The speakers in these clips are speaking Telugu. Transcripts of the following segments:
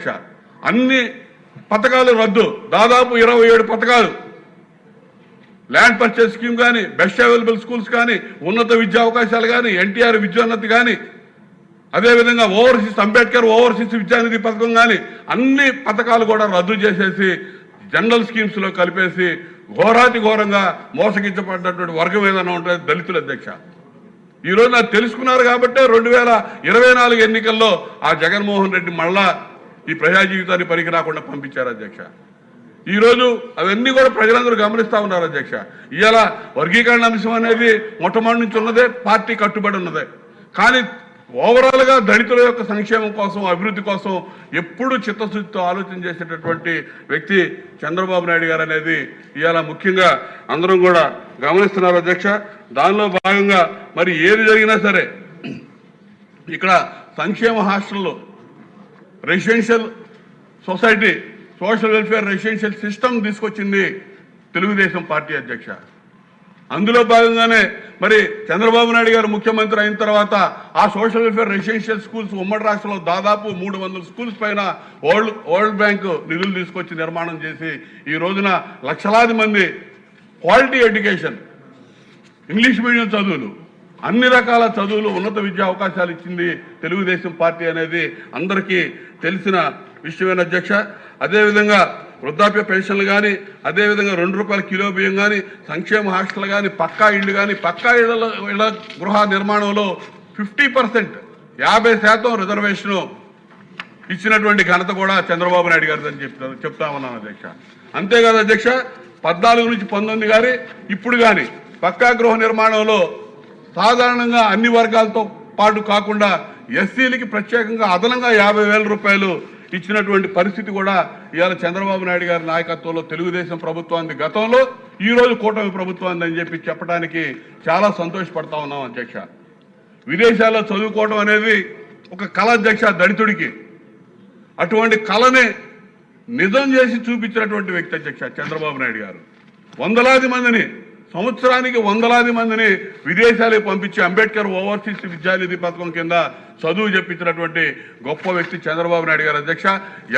అధ్యక్ష. అన్ని పథకాలు రద్దు, దాదాపు 27 పథకాలు. ల్యాండ్ పర్చేస్ స్కీమ్ కానీ, బెస్ట్ అవైలబుల్ స్కూల్స్ కానీ, ఉన్నత విద్యా అవకాశాలు కానీ, ఎన్టీఆర్ విద్యోన్నతి కానీ, అదేవిధంగా అంబేద్కర్ ఓవర్సీస్ విద్యానిధి పథకం కానీ అన్ని పథకాలు కూడా రద్దు చేసేసి జనరల్ స్కీమ్స్లో కలిపేసి ఘోరాతి ఘోరంగా మోసగించబడినటువంటి వర్గం ఏదైనా ఉంటుంది దళితుల అధ్యక్ష. ఈరోజు నాకు తెలుసుకున్నారు కాబట్టే 2024 ఎన్నికల్లో ఆ జగన్మోహన్ రెడ్డి మళ్ళా ఈ ప్రజా జీవితాన్ని పనికి రాకుండా పంపించారు అధ్యక్ష. ఈరోజు అవన్నీ కూడా ప్రజలందరూ గమనిస్తూ ఉన్నారు అధ్యక్ష. ఇవాళ వర్గీకరణ అంశం అనేది మొట్టమొదటి నుంచి ఉన్నదే, పార్టీ కట్టుబడి ఉన్నదే. కానీ ఓవరాల్గా దళితుల యొక్క సంక్షేమం కోసం, అభివృద్ధి కోసం ఎప్పుడు చిత్తశుద్ధితో ఆలోచన చేసేటటువంటి వ్యక్తి చంద్రబాబు నాయుడు గారు అనేది ఇవాళ ముఖ్యంగా అందరం కూడా గమనిస్తున్నారు అధ్యక్ష. దానిలో భాగంగా మరి ఏది జరిగినా సరే ఇక్కడ సంక్షేమ హాస్టల్లో residential society, social welfare residential system తీసుకొచ్చింది తెలుగుదేశం పార్టీ అధ్యక్ష. అందులో భాగంగానే మరి చంద్రబాబు నాయుడు గారు ముఖ్యమంత్రి అయిన తర్వాత ఆ సోషల్ వెల్ఫేర్ రెసిడెన్షియల్ స్కూల్స్ ఉమ్మడి రాష్ట్రంలో దాదాపు 300 స్కూల్స్ పైన వరల్డ్ బ్యాంక్ నిధులు తీసుకొచ్చి నిర్మాణం చేసి ఈ రోజున లక్షలాది మంది క్వాలిటీ ఎడ్యుకేషన్, ఇంగ్లీష్ మీడియం చదువులు, అన్ని రకాల చదువులు, ఉన్నత విద్యా అవకాశాలు ఇచ్చింది తెలుగుదేశం పార్టీ అనేది అందరికీ తెలిసిన విషయమైన అధ్యక్ష. అదేవిధంగా వృద్ధాప్య పెన్షన్లు కానీ, అదేవిధంగా ₹2 కిలో బియ్యం కానీ, సంక్షేమ హాస్టల్ కానీ, పక్కా ఇళ్ళు కానీ, పక్కా ఇళ్ల గృహ నిర్మాణంలో 50% 50% రిజర్వేషను ఇచ్చినటువంటి ఘనత కూడా చంద్రబాబు నాయుడు గారు అని చెప్తా ఉన్నాను అధ్యక్ష. అంతేకాదు అధ్యక్ష, 14 నుంచి 19 కానీ ఇప్పుడు కానీ పక్కా గృహ నిర్మాణంలో సాధారణంగా అన్ని వర్గాలతో పాటు కాకుండా ఎస్సీలకి ప్రత్యేకంగా అదనంగా ₹50,000 ఇచ్చినటువంటి పరిస్థితి కూడా ఇవాళ చంద్రబాబు నాయుడు గారి నాయకత్వంలో తెలుగుదేశం ప్రభుత్వాన్ని గతంలో, ఈరోజు కూటమి ప్రభుత్వాన్ని అని చెప్పి చెప్పడానికి చాలా సంతోషపడతా ఉన్నాం అధ్యక్ష. విదేశాల్లో చదువుకోవడం అనేది ఒక కళ అధ్యక్ష దళితుడికి. అటువంటి కళని నిజం చేసి చూపించినటువంటి వ్యక్తి అధ్యక్ష చంద్రబాబు నాయుడు గారు. సంవత్సరానికి వందలాది మందిని విదేశాలకు పంపించి అంబేద్కర్ ఓవర్సీస్ విద్యానిధి పథకం కింద చదువు చెప్పించినటువంటి గొప్ప వ్యక్తి చంద్రబాబు నాయుడు గారు అధ్యక్ష.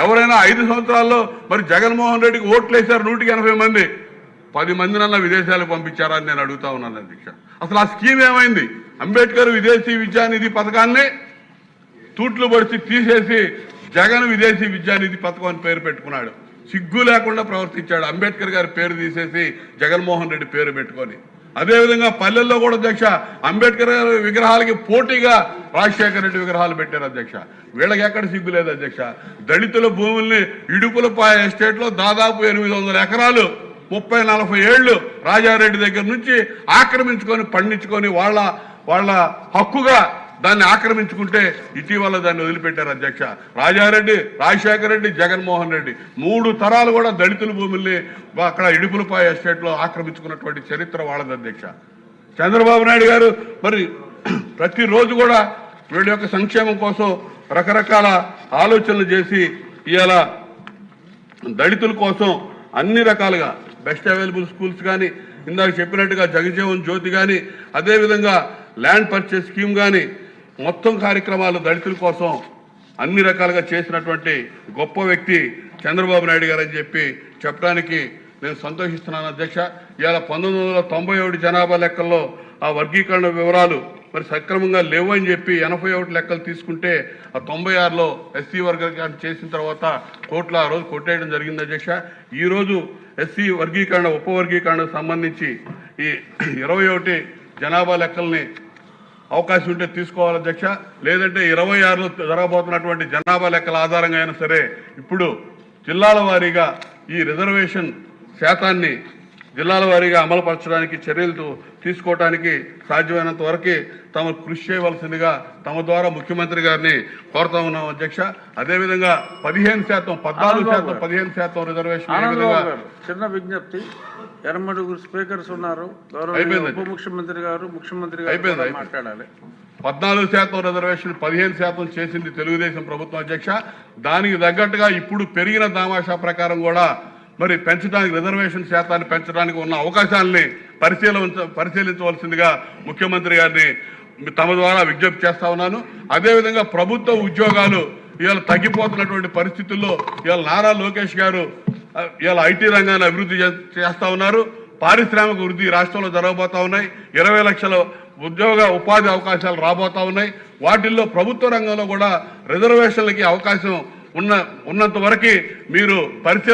ఎవరైనా 5 సంవత్సరాల్లో మరి జగన్మోహన్ రెడ్డికి ఓట్లు వేశారు 180 మంది, 10 మందినన్నా విదేశాలకు పంపించారా అని నేను అడుగుతా ఉన్నాను అధ్యక్ష. అసలు ఆ స్కీమ్ ఏమైంది? అంబేద్కర్ విదేశీ విద్యానిధి పథకాన్ని తూట్లు పడిచి తీసేసి జగన్ విదేశీ విద్యానిధి పథకం అని పేరు పెట్టుకున్నాడు. సిగ్గు లేకుండా ప్రవర్తించాడు. అంబేద్కర్ గారి పేరు తీసేసి జగన్మోహన్ రెడ్డి పేరు పెట్టుకొని. అదేవిధంగా పల్లెల్లో కూడా అధ్యక్ష అంబేద్కర్ గారి విగ్రహాలకి పోటీగా రాజశేఖర రెడ్డి విగ్రహాలు పెట్టారు అధ్యక్ష. వీళ్ళకి ఎక్కడ సిగ్గు లేదు అధ్యక్ష. దళితుల భూముల్ని ఇడుపులపాయ ఎస్టేట్లో దాదాపు 800 ఎకరాలు 30-40 ఏళ్లు రాజారెడ్డి దగ్గర నుంచి ఆక్రమించుకొని పండించుకొని వాళ్ళ హక్కుగా దాన్ని ఆక్రమించుకుంటే ఇటీవల దాన్ని వదిలిపెట్టారు అధ్యక్ష. రాజారెడ్డి, రాజశేఖర రెడ్డి, జగన్మోహన్ రెడ్డి 3 తరాలు కూడా దళితుల భూముల్ని అక్కడ ఇడుపులపాయ ఎస్టేట్లో ఆక్రమించుకున్నటువంటి చరిత్ర వాళ్ళది అధ్యక్ష. చంద్రబాబు నాయుడు గారు మరి ప్రతిరోజు కూడా వీళ్ళ యొక్క సంక్షేమం కోసం రకరకాల ఆలోచనలు చేసి ఇవాళ దళితుల కోసం అన్ని రకాలుగా బెస్ట్ అవైలబుల్ స్కూల్స్ కానీ, ఇందాక చెప్పినట్టుగా జగజీవన్ జ్యోతి కానీ, అదేవిధంగా ల్యాండ్ పర్చేస్ స్కీమ్ కానీ మొత్తం కార్యక్రమాలు దళితుల కోసం అన్ని రకాలుగా చేసినటువంటి గొప్ప వ్యక్తి చంద్రబాబు నాయుడు గారు అని చెప్పి చెప్పడానికి నేను సంతోషిస్తున్నాను అధ్యక్ష. ఇవాళ 1991 జనాభా లెక్కల్లో ఆ వర్గీకరణ వివరాలు మరి సక్రమంగా లేవు అని చెప్పి 81 లెక్కలు తీసుకుంటే ఆ 96లో ఎస్సీ వర్గీకరణ చేసిన తర్వాత కోర్టులో ఆ రోజు కొట్టేయడం జరిగింది అధ్యక్ష. ఈరోజు ఎస్సీ వర్గీకరణ ఉపవర్గీకరణకు సంబంధించి ఈ 21 జనాభా లెక్కల్ని అవకాశం ఉంటే తీసుకోవాలి అధ్యక్ష. లేదంటే 26లో జరగబోతున్నటువంటి జనాభా లెక్కల ఆధారంగా అయినా సరే ఇప్పుడు జిల్లాల వారీగా ఈ రిజర్వేషన్ శాతాన్ని జిల్లాల వారీగా అమలుపరచడానికి చర్యలు తీసుకోవడానికి సాధ్యమైనంత వరకు తమ కృషి చేయవలసిందిగా తమ ద్వారా ముఖ్యమంత్రి గారిని కోరుతా ఉన్నాం అధ్యక్ష. అదేవిధంగా 15%, 14%, 15% రిజర్వేషన్ చిన్న విజ్ఞప్తి. ఎర్రమడుగురు స్పీకర్స్ ఉన్నారు, ఉప ముఖ్యమంత్రి గారు, ముఖ్యమంత్రి గారు మాట్లాడాలి. 14% రిజర్వేషన్ 15% చేసింది తెలుగుదేశం ప్రభుత్వం అధ్యక్ష. దానికి తగ్గట్టుగా ఇప్పుడు పెరిగిన దామాషా ప్రకారం కూడా మరి పెంచడానికి, రిజర్వేషన్ శాతాన్ని పెంచడానికి ఉన్న అవకాశాలని పరిశీలించవలసిందిగా ముఖ్యమంత్రి గారిని తమ ద్వారా విజ్ఞప్తి చేస్తా ఉన్నాను. అదేవిధంగా ప్రభుత్వ ఉద్యోగాలు ఇవాళ తగ్గిపోతున్నటువంటి పరిస్థితుల్లో ఇవాళ నారా లోకేష్ గారు ఇవాళ ఐటీ రంగాన్ని అభివృద్ధి చేస్తా ఉన్నారు. పారిశ్రామిక వృద్ధి రాష్ట్రంలో జరగబోతా ఉన్నాయి. 20 లక్షల ఉపాధి అవకాశాలు రాబోతా ఉన్నాయి. వాటిల్లో ప్రభుత్వ రంగంలో కూడా రిజర్వేషన్లకి అవకాశం ఉన్నంత వరకు మీరు పరిశీలన